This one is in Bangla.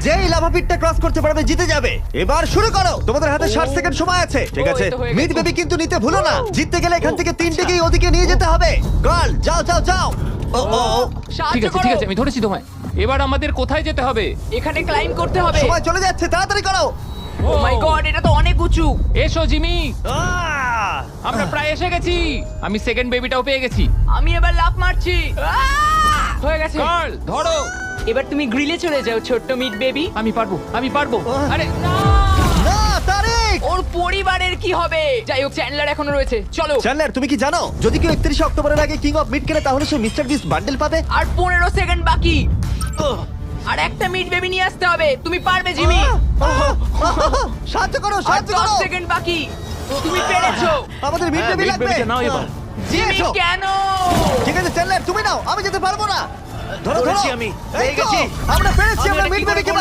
যেই লাভা পিটটা ক্রস করতে পারবে জিতে যাবে। এবার শুরু করো, তোমাদের হাতে 60 সেকেন্ড সময় আছে। ঠিক আছে, এই তো হয়ে মিড গেছে। বেবি কিন্তু নিতে ভুলো না। জিততে গেলে এখান থেকে তিনটেকেই ওদিকে নিয়ে যেতে হবে। গার্ল যাও যাও যাও। ও ও ও, ঠিক আছে ঠিক আছে, আমি ধরেছি তোমায়। এবার আমাদের কোথায় যেতে হবে? এখানে ক্লাইম্ব করতে হবে। সময় চলে যাচ্ছে, তাড়াতাড়ি করো। ও মাই গড, এটা তো অনেক উঁচু। এসো জিমি, আহ! আমরা প্রায় এসে গেছি। আমি সেকেন্ড বেবিটাও পেয়ে গেছি। আমি এবার লাফ মারছি। হয়ে গেছে। গার্ল ধরো। এবার তুমি গ্রিলে চলে যাও, ছোট্ট মিট বেবি। আমি পারবো, আমি পারবো। আরে না! না তারিক। ওর পরিবারের কি হবে? যাই হোক, চ্যান্ডলার এখনো রয়েছে। চলো। চ্যান্ডলার, তুমি কি জানো যদি কেউ 31 অক্টোবরের আগে কিং অফ মিড কেনে তাহলে সে মিস্টার বিস্ট বান্ডেল পাবে? আর 15 সেকেন্ড বাকি। আর একটা মিট বেবি নিয়ে আসতে হবে। তুমি পারবে জিমি। সাহায্য করো, আর সাহায্য 10 করো। সেকেন্ড বাকি। তুমি পেরেছো। আমাদের মিড বেবি লাগবে। নাও এবার। জিমি এসো। কেন? ঠিক আছে চ্যান্ডলার, তুমি নাও, আমি যেতে পারবো না। ধরো ধরো, ধরেছি আমি, এই পেয়ে তো, গেছি। আমরা পেরেছি, আমি আমরা এটা মিড কি করে বেবিকে করলাম?